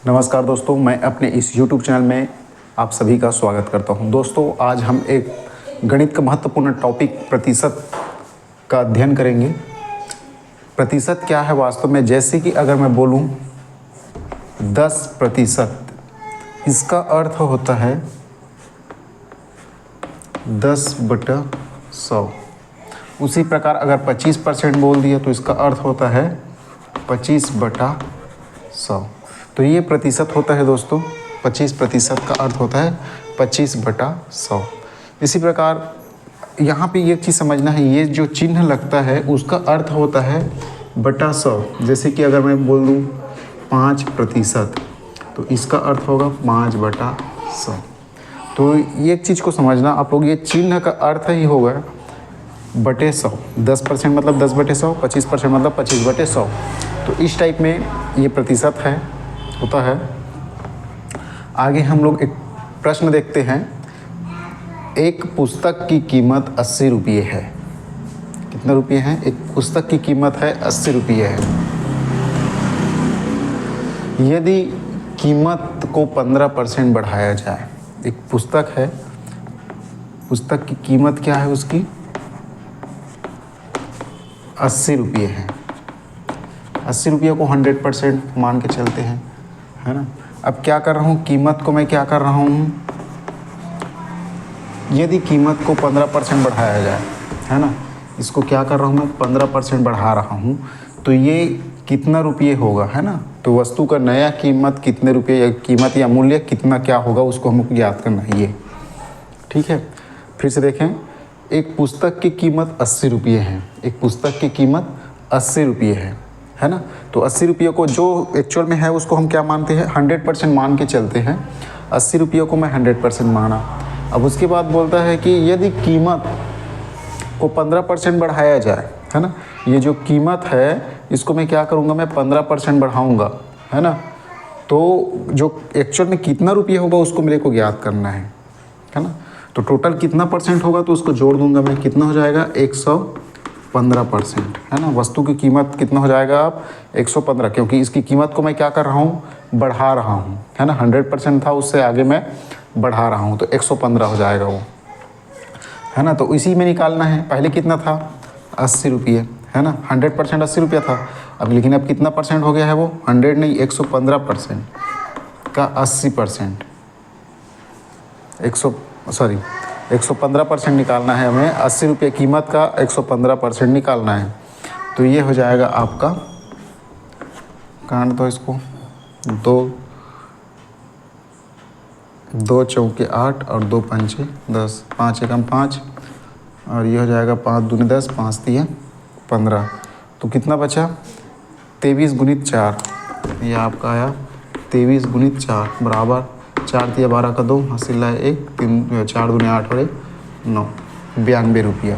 नमस्कार दोस्तों, मैं अपने इस YouTube चैनल में आप सभी का स्वागत करता हूं। दोस्तों, आज हम एक गणित का महत्वपूर्ण टॉपिक प्रतिशत का अध्ययन करेंगे। प्रतिशत क्या है वास्तव में? जैसे कि अगर मैं बोलूं 10%, इसका अर्थ होता है 10/100। उसी प्रकार अगर 25% बोल दिया तो इसका अर्थ होता है 25/100। तो ये प्रतिशत होता है दोस्तों, 25% का अर्थ होता है 25/100। इसी प्रकार यहाँ पे ये चीज़ समझना है, ये जो चिन्ह लगता है उसका अर्थ होता है बटा 100। जैसे कि अगर मैं बोल दूँ 5%, तो इसका अर्थ होगा 5/100। तो ये एक चीज़ को समझना आप लोग, ये चिन्ह का अर्थ ही होगा बटे 100। 10% मतलब 10/100, 25% मतलब 25/100। तो इस टाइप में ये प्रतिशत होता है। आगे हम लोग एक प्रश्न देखते हैं। एक पुस्तक की कीमत 80 रुपये है। कितने रुपये हैं? एक पुस्तक की कीमत है 80 रुपये है। यदि कीमत को 15% बढ़ाया जाए, एक पुस्तक है, पुस्तक की कीमत क्या है उसकी? 80 रुपये है। 80 रुपये को 100% मान के चलते हैं, है ना। अब क्या कर रहा हूँ, कीमत को मैं क्या कर रहा हूँ, यदि कीमत को 15% बढ़ाया जाए, है ना, इसको क्या कर रहा हूँ मैं, 15% बढ़ा रहा हूँ, तो ये कितना रुपये होगा, है ना। तो वस्तु का नया कीमत कितने रुपये, या कीमत या मूल्य कितना क्या होगा, उसको हमको याद करना है ये। ठीक है, फिर से देखें। एक पुस्तक की कीमत 80 रुपये है। एक पुस्तक की कीमत 80 रुपये है ना। तो 80 रुपये को जो एक्चुअल में है उसको हम क्या मानते हैं, 100% मान के चलते हैं। 80 रुपये को मैं 100% माना। अब उसके बाद बोलता है कि यदि कीमत को 15% बढ़ाया जाए, है ना, ये जो कीमत है इसको मैं क्या करूँगा, मैं 15% बढ़ाऊँगा, है ना। तो जो एक्चुअल में कितना रुपये होगा उसको मेरे को याद करना है ना। तो टोटल कितना परसेंट होगा तो उसको जोड़ दूंगा मैं, कितना हो जाएगा 115%, है ना। वस्तु की कीमत कितना हो जाएगा आप 115, क्योंकि इसकी कीमत को मैं क्या कर रहा हूँ, बढ़ा रहा हूँ, है ना। 100% था, उससे आगे मैं बढ़ा रहा हूँ, तो 115 हो जाएगा वो, है ना। तो इसी में निकालना है। पहले कितना था, 80 रुपये, है ना। 100% 80 रुपया था। अब लेकिन अब कितना परसेंट हो गया है वो, 100 नहीं 115% का 80%, 115% निकालना है हमें। 80 रुपये कीमत का 115% निकालना है। तो ये हो जाएगा आपका, काट दो इसको, 2 चौके 8 और 2 पंचे 10, 5 एकम 5, और ये हो जाएगा 5 दूनी 10, 5 तिया 15। तो कितना बचा, 23 गुणित 4, ये आपका आया 23 गुणित 4 बराबर 4 तिया 12 का 2, हासिल है 1, 3 4 दूनी 8 और 1 9, 92 रुपया।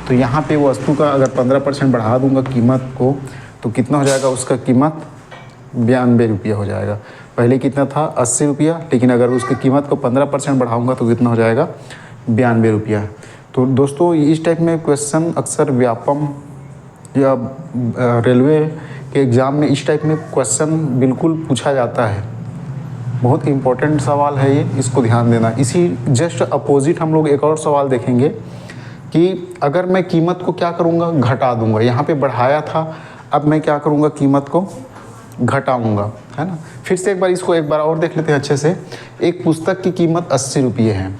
तो यहाँ पे वस्तु का अगर 15% बढ़ा दूंगा कीमत को, तो कितना हो जाएगा, उसका कीमत 92 रुपया हो जाएगा। पहले कितना था, 80 रुपया, लेकिन अगर उसकी कीमत को 15% बढ़ाऊंगा तो कितना हो जाएगा, 92 रुपया। तो दोस्तों, इस टाइप में क्वेश्चन अक्सर व्यापम या रेलवे के एग्ज़ाम में इस टाइप में क्वेश्चन बिल्कुल पूछा जाता है। बहुत इम्पोर्टेंट सवाल है ये, इसको ध्यान देना। इसी जस्ट अपोजिट हम लोग एक और सवाल देखेंगे कि अगर मैं कीमत को क्या करूँगा, घटा दूँगा। यहाँ पे बढ़ाया था, अब मैं क्या करूँगा, कीमत को घटाऊँगा, है ना। फिर से एक बार और देख लेते हैं अच्छे से। एक पुस्तक की कीमत 80 रुपये है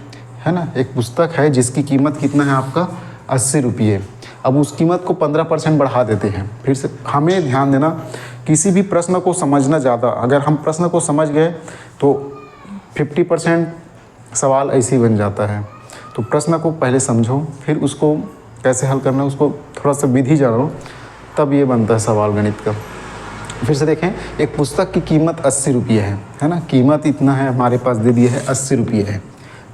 ना। एक पुस्तक है जिसकी कीमत कितना है आपका, 80 रुपये। अब उस कीमत को 15% बढ़ा देते हैं। फिर से हमें ध्यान देना, किसी भी प्रश्न को समझना ज़्यादा, अगर हम प्रश्न को समझ गए तो 50% सवाल ऐसे ही बन जाता है। तो प्रश्न को पहले समझो, फिर उसको कैसे हल करना है उसको थोड़ा सा विधि जानो, तब ये बनता है सवाल गणित का। फिर से देखें, एक पुस्तक की कीमत 80 रुपये है ना। कीमत इतना है, हमारे पास दे दिया है 80 रुपये है,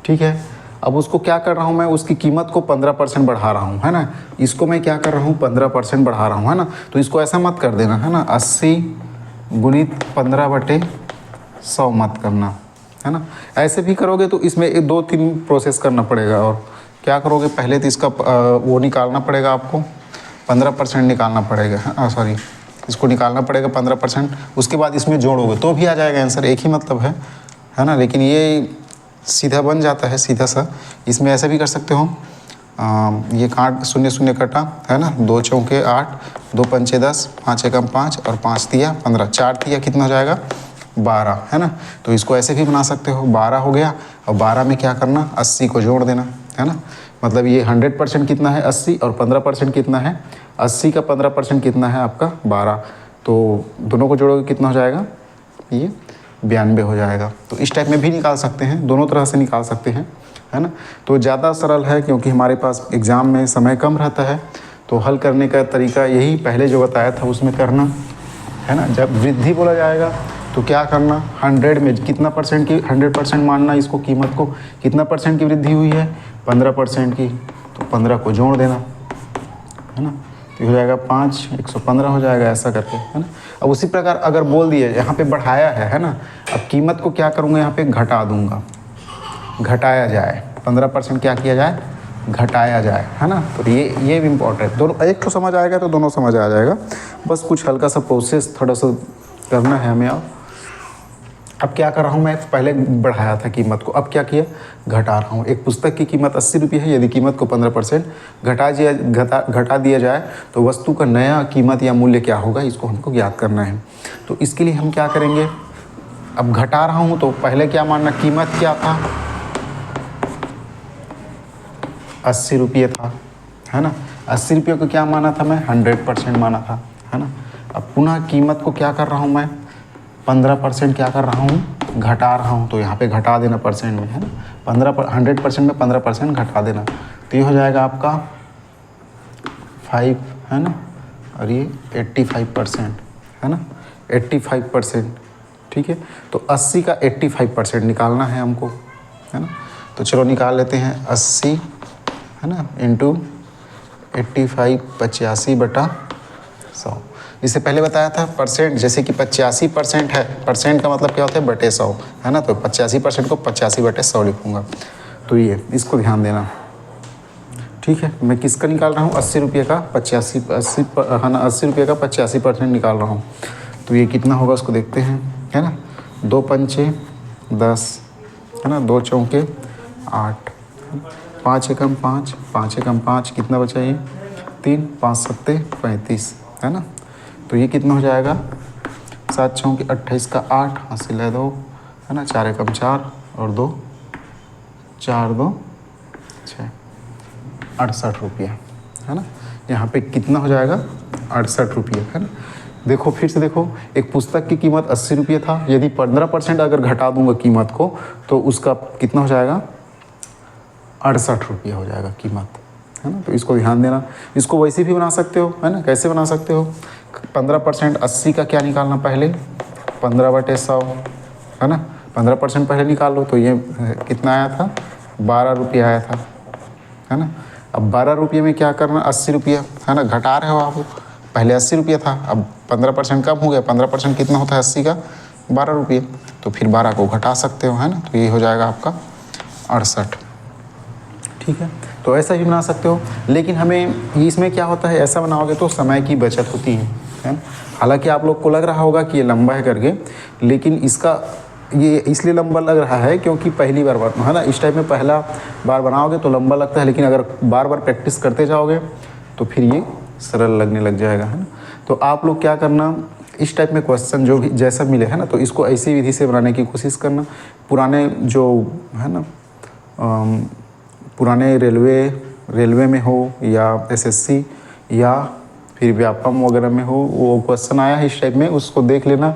ठीक है। अब उसको क्या कर रहा हूँ मैं, उसकी कीमत को 15% बढ़ा रहा हूँ, है ना। इसको मैं क्या कर रहा हूँ, 15% बढ़ा रहा हूँ, है ना। तो इसको ऐसा मत कर देना, है ना। 80 गुणित 15/100 मत करना, है ना। ऐसे भी करोगे तो इसमें 2-3 प्रोसेस करना पड़ेगा। और क्या करोगे, पहले तो इसका वो निकालना पड़ेगा आपको, 15% निकालना पड़ेगा, सॉरी इसको निकालना पड़ेगा 15%, उसके बाद इसमें जोड़ोगे तो भी आ जाएगा आंसर, एक ही मतलब है ना। लेकिन ये सीधा बन जाता है सीधा सा, इसमें ऐसा भी कर सकते हो, ये काट 0 0 कटा है ना, 2 चौके 8, 2 पंचे 10, 5 एकम 5 और 5 तिया 15, 4 तिया कितना हो जाएगा 12 है ना। तो इसको ऐसे भी बना सकते हो, 12 हो गया और 12 में क्या करना 80 को जोड़ देना है ना। मतलब ये 100% कितना है 80 और 15% कितना है 80 का 15% कितना है आपका 12, तो दोनों को जोड़ोगे कितना हो जाएगा ये 92 हो जाएगा। तो इस टाइप में भी निकाल सकते हैं, दोनों तरह से निकाल सकते हैं है ना। तो ज़्यादा सरल है क्योंकि हमारे पास एग्ज़ाम में समय कम रहता है, तो हल करने का तरीका यही पहले जो बताया था उसमें करना है ना। जब वृद्धि बोला जाएगा तो क्या करना 100 में कितना परसेंट की 100% मानना इसको, कीमत को कितना परसेंट की वृद्धि हुई है 15% की, तो 15 को जोड़ देना है ना। तो हो जाएगा 5 115 हो जाएगा ऐसा करके है ना। अब उसी प्रकार अगर बोल दिए यहाँ पे बढ़ाया है ना, अब कीमत को क्या करूँगा यहाँ पे घटा दूँगा, घटाया जाए 15% क्या किया जाए घटाया जाए है ना। तो ये भी इम्पोर्टेंट, दोनों एक तो समझ आएगा तो दोनों समझ आ जाएगा, बस कुछ हल्का सा प्रोसेस थोड़ा सा करना है हमें। अब क्या कर रहा हूँ मैं, पहले बढ़ाया था कीमत को, अब क्या किया घटा रहा हूँ। एक पुस्तक की कीमत 80 रुपये है, यदि कीमत को 15% घटा दिया जाए तो वस्तु का नया कीमत या मूल्य क्या होगा, इसको हमको ज्ञात करना है। तो इसके लिए हम क्या करेंगे, अब घटा रहा हूँ तो पहले क्या मानना, कीमत क्या था 80 रुपये था है ना। 80 रुपये को क्या माना था मैं 100% माना था है ना। अब पुनः कीमत को क्या कर रहा हूँ मैं 15% क्या कर रहा हूँ घटा रहा हूँ, तो यहाँ पे घटा देना परसेंट में है ना, 100% में 15% घटा देना, तो ये हो जाएगा आपका 5 है ना, और ये 85% है ना, 85% ठीक है। तो 80 का 85% निकालना है हमको है ना। तो चलो निकाल लेते हैं 80 है ना इंटू 85 85/100। इससे पहले बताया था परसेंट, जैसे कि 85% है, परसेंट का मतलब क्या होता है बटे 100 है ना। तो 85% को 85/100 लिखूँगा, तो ये इसको ध्यान देना ठीक है। मैं किसका निकाल रहा हूँ 80 रुपये का 80 है ना, 80 रुपये का 85% निकाल रहा हूँ। तो ये कितना होगा उसको देखते हैं है ना। 2 पंचे 10 है ना, 2 चौके 8, 5 एकम 5, 5 एकम 5 कितना बचा ये 3, 5 सत्ते 35 है ना। तो ये कितना हो जाएगा 7 चौके 28 का 8, हासिल है 2 है ना, 4 एकम 4 और 2 4 2 6 68 रुपये है ना। यहाँ पे कितना हो जाएगा 68 रुपये है ना। देखो फिर से देखो, एक पुस्तक की कीमत 80 रुपये था, यदि 15% अगर घटा दूंगा कीमत को तो उसका कितना हो जाएगा 68 रुपये हो जाएगा कीमत है ना। तो इसको ध्यान देना, इसको वैसे भी बना सकते हो है ना। कैसे बना सकते हो 15% 80 का क्या निकालना पहले 15/100 है ना, 15% पहले निकाल लो, तो ये कितना आया था 12 रुपये आया था है ना। अब 12 रुपये में क्या करना 80 रुपये है ना, घटा रहे हो आप, पहले 80 रुपये था, अब 15% कम हो गया, 15% कितना होता है 80 का 12 रुपये, तो फिर 12 को घटा सकते हो है ना। तो ये हो जाएगा आपका 68 ठीक है। तो ऐसा ही बना सकते हो, लेकिन हमें इसमें क्या होता है ऐसा बनाओगे तो समय की बचत होती है ना। हालांकि आप लोग को लग रहा होगा कि ये लंबा है करके, लेकिन इसका ये इसलिए लंबा लग रहा है क्योंकि पहली बार है ना, इस टाइप में पहला बार बनाओगे तो लंबा लगता है, लेकिन अगर बार बार प्रैक्टिस करते जाओगे तो फिर ये सरल लगने लग जाएगा है ना। तो आप लोग क्या करना, इस टाइप में क्वेश्चन जो भी जैसा मिले है ना, तो इसको ऐसी विधि से बनाने की कोशिश करना। पुराने जो है ना पुराने रेलवे में हो या एसएससी या फिर व्यापम वगैरह में हो, वो क्वेश्चन आया है इस टाइप में, उसको देख लेना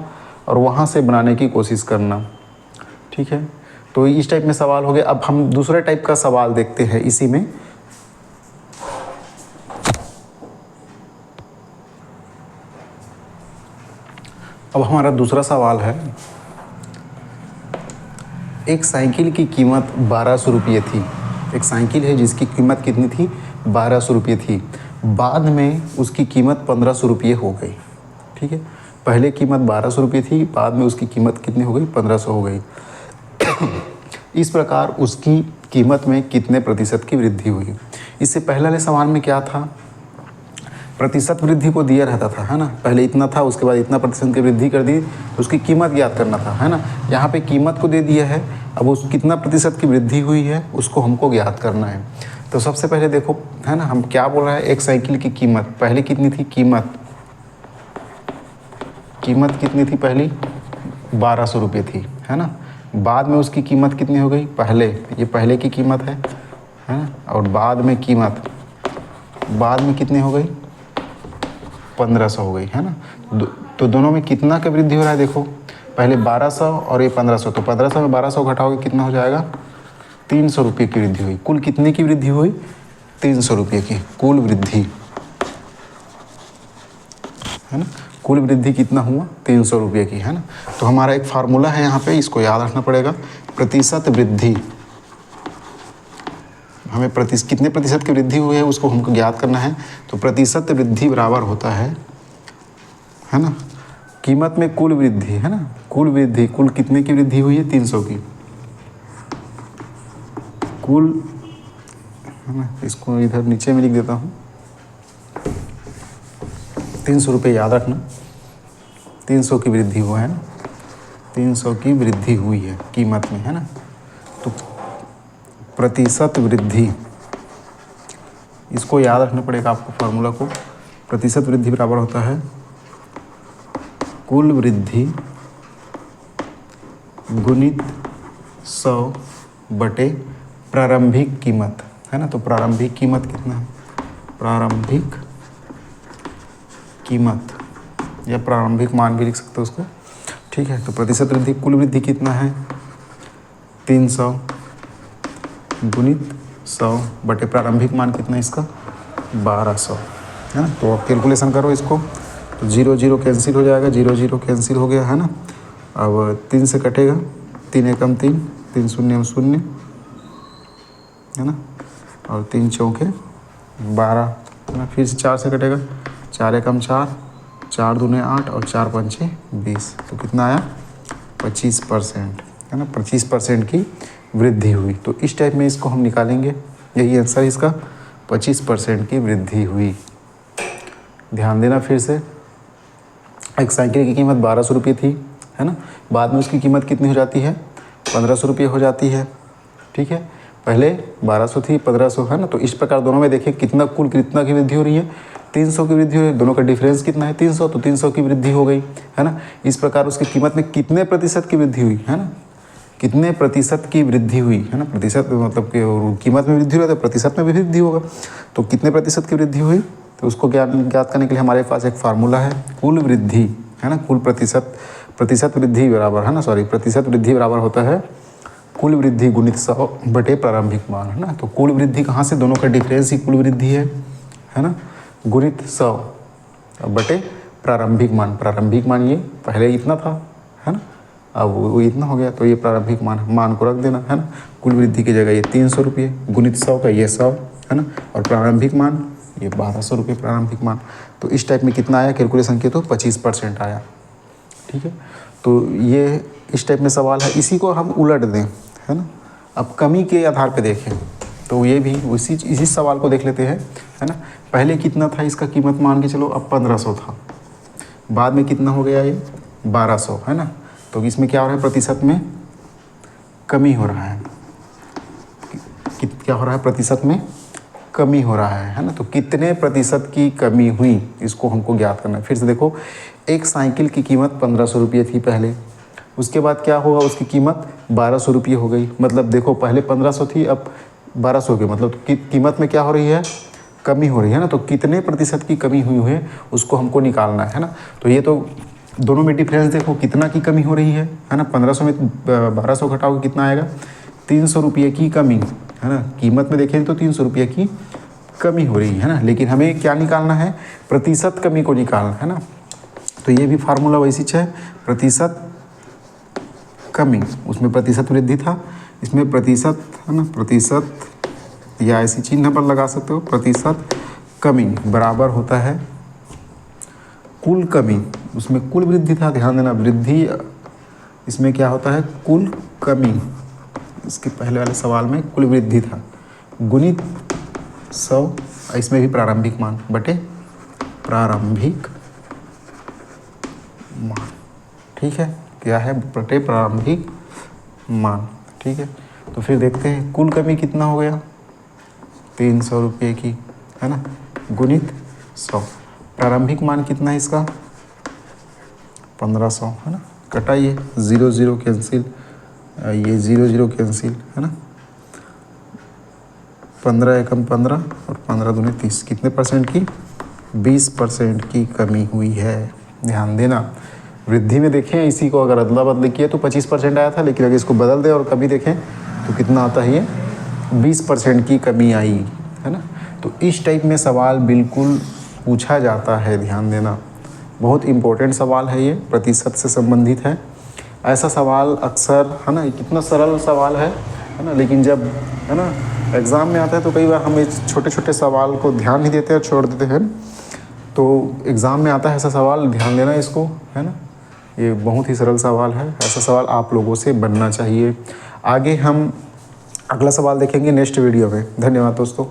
और वहाँ से बनाने की कोशिश करना ठीक है। तो इस टाइप में सवाल हो गए। अब हम दूसरे टाइप का सवाल देखते हैं इसी में। अब हमारा दूसरा सवाल है, एक साइकिल की कीमत 1200 रुपये थी। एक साइकिल है जिसकी कीमत कितनी थी 1200 रुपये थी, बाद में उसकी कीमत 1500 रुपये हो गई ठीक है। पहले कीमत 1200 रुपये थी, बाद में उसकी कीमत कितनी हो गई 1500 हो गई। इस प्रकार उसकी कीमत में कितने प्रतिशत की वृद्धि हुई। इससे पहले वाले सवाल में क्या था प्रतिशत वृद्धि को दिया रहता था, है ना। पहले इतना था, उसके बाद इतना प्रतिशत की वृद्धि कर दी, तो उसकी कीमत ज्ञात करना था, है ना। यहाँ पे कीमत को दे दिया है, अब उस कितना प्रतिशत की वृद्धि हुई है उसको हमको ज्ञात करना है। तो सबसे पहले देखो, है ना, हम क्या बोल रहे हैं, एक साइकिल की कीमत पहले कितनी थी, कीमत कितनी थी पहली, 1200 रुपये थी, है ना। बाद में उसकी कीमत कितनी हो गई, पहले ये पहले की कीमत है ना, और बाद में कीमत बाद में कितनी हो गई, 1500 हो गई, है ना। तो दोनों में कितना का वृद्धि हो रहा है, देखो पहले 1200 और ये 1500, तो 1500 में 1200 घटाओगे कितना हो जाएगा, 300 रुपये की वृद्धि हुई। कुल कितने की वृद्धि हुई, 300 रुपये की कुल वृद्धि, है ना। कुल वृद्धि कितना हुआ, 300 रुपये की, है ना। तो हमारा एक फार्मूला है यहाँ पे, इसको याद रखना पड़ेगा। प्रतिशत वृद्धि, हमें कितने प्रतिशत की वृद्धि हुई है उसको हमको ज्ञात करना है। तो प्रतिशत वृद्धि बराबर होता है ना, कीमत में कुल वृद्धि, है ना। कुल वृद्धि, कुल कितने की वृद्धि हुई है, 300 की, कुल, है ना। इसको इधर नीचे में लिख देता हूँ, 300 रुपये याद रखना, 300 की वृद्धि हुआ है ना, 300 की वृद्धि हुई है कीमत में, है ना। तो प्रतिशत वृद्धि, इसको याद रखना पड़ेगा आपको फार्मूला को। प्रतिशत वृद्धि बराबर होता है कुल वृद्धि गुणित 100 बटे प्रारंभिक कीमत, है ना। तो प्रारंभिक कीमत कितना है, प्रारंभिक कीमत या प्रारंभिक मान भी लिख सकते हो उसको, ठीक है। तो प्रतिशत वृद्धि, कुल वृद्धि कितना है, 300 गुणित 100 बटे प्रारंभिक मान कितना है इसका, 1200, है ना। तो आप कैलकुलेशन करो इसको, तो 0 0 कैंसिल हो जाएगा, 0 0 कैंसिल हो गया, है ना। अब 3 से कटेगा, 3 एकम 3, 3 शून्य 0, है ना, और 3 चौके 12, है ना। फिर से 4 से कटेगा, 4 एकम 4, 4 दूने 8 और 4 पंचे 20, तो कितना आया, 25%, है ना। 25% की वृद्धि हुई। तो इस टाइप में इसको हम निकालेंगे, यही आंसर इसका, 25% की वृद्धि हुई। ध्यान देना फिर से, एक साइकिल की कीमत 1200 रुपये थी, है ना। बाद में उसकी कीमत कितनी हो जाती है, 1500 रुपये हो जाती है, ठीक है। पहले 1200 थी, 1500, है ना। तो इस प्रकार दोनों में देखिए कितना कुल कितना की वृद्धि हो रही है, 300 की वृद्धि हो रही है, दोनों का डिफरेंस कितना है, 300, तो 300 की वृद्धि हो गई, है ना। इस प्रकार उसकी कीमत में कितने प्रतिशत की वृद्धि हुई, है ना, कितने प्रतिशत की वृद्धि हुई, है ना। प्रतिशत मतलब कि कीमत में वृद्धि हुई तो प्रतिशत में भी वृद्धि होगा, तो कितने प्रतिशत की वृद्धि हुई, तो उसको ज्ञात करने के लिए हमारे पास एक फार्मूला है, कुल वृद्धि, है ना। कुल प्रतिशत वृद्धि बराबर, है ना, सॉरी, प्रतिशत वृद्धि बराबर होता है कुल वृद्धि गुणित 100 बटे प्रारंभिक मान, है ना। तो कुल वृद्धि कहाँ से, दोनों का डिफरेंस ही कुल वृद्धि है ना, गुणित 100 बटे प्रारंभिक मान। प्रारंभिक मान ये पहले इतना था, है ना, अब वो इतना हो गया, तो ये प्रारंभिक मान को रख देना, है ना। कुल वृद्धि की जगह ये 300 रुपये, गुणित 100 का ये 100, है ना, और प्रारंभिक मान ये 1200 रुपये प्रारंभिक मान। तो इस टाइप में कितना आया कैलकुलेशन किया, तो 25% आया, ठीक है। तो ये इस टाइप में सवाल है, इसी को हम उलट दें, है ना। अब कमी के आधार पे देखें, तो ये भी इसी सवाल को देख लेते हैं, है ना। पहले कितना था इसका कीमत, मान के चलो अब 1500 था, बाद में कितना हो गया ये 1200, है ना। तो इसमें क्या हो रहा है, प्रतिशत में कमी हो रहा है, क्या हो रहा है, प्रतिशत में कमी हो रहा है ना। तो कितने प्रतिशत की कमी हुई इसको हमको ज्ञात करना है। फिर से देखो, एक साइकिल की कीमत 1500 रुपये थी पहले, उसके बाद क्या होगा, उसकी कीमत 1200 रुपये हो गई। मतलब देखो पहले 1500 थी, अब 1200 की, मतलब कीमत में क्या हो रही है, कमी हो रही है ना। तो कितने प्रतिशत की कमी हुई है उसको हमको निकालना है ना। तो ये तो दोनों में डिफरेंस देखो, कितना की कमी हो रही है ना। 1500 में 1200 घटाओगे कितना आएगा, 300 रुपये की कमी, है ना। कीमत में देखें तो 300 रुपये की कमी हो रही है ना, लेकिन हमें क्या निकालना है, प्रतिशत कमी को निकालना है ना। तो ये भी फार्मूला वैसी है, प्रतिशत कमी, उसमें प्रतिशत वृद्धि था, इसमें प्रतिशत, है ना, प्रतिशत या ऐसी चिन्ह पर लगा सकते हो, प्रतिशत कमी बराबर होता है कुल कमी, उसमें कुल वृद्धि था, ध्यान देना, वृद्धि इसमें क्या होता है, कुल कमी, इसके पहले वाले सवाल में कुल वृद्धि था, गुणित 100, इसमें भी प्रारंभिक मान बटे प्रारंभिक मान। ठीक है, क्या है बटे प्रारंभिक मान। ठीक है, तो फिर देखते हैं कुल कमी कितना हो गया 300 रुपये की, है ना, गुणित 100। प्रारंभिक मान कितना है इसका 1500, है ना। कटाइए, 0 0 कैंसिल, ये 0 0 कैंसिल, है ना। 15 एकम 15 और 15 दूनी 30, कितने परसेंट की 20% की कमी हुई है। ध्यान देना, वृद्धि में देखें इसी को अगर अदला बदली किया तो 25% आया था, लेकिन अगर इसको बदल दें और कभी देखें तो कितना आता है ये 20% की कमी आई, है ना। तो इस टाइप में सवाल बिल्कुल पूछा जाता है, ध्यान देना, बहुत इम्पोर्टेंट सवाल है ये, प्रतिशत से संबंधित है। ऐसा सवाल अक्सर, है ना, कितना सरल सवाल है ना, लेकिन जब, है ना, एग्ज़ाम में आता है तो कई बार हम इस छोटे छोटे सवाल को ध्यान नहीं देते और छोड़ देते हैं। तो एग्ज़ाम में आता है ऐसा सवाल, ध्यान देना इसको, है ना, ये बहुत ही सरल सवाल है। ऐसा सवाल आप लोगों से बनना चाहिए। आगे हम अगला सवाल देखेंगे नेक्स्ट वीडियो में। धन्यवाद दोस्तों।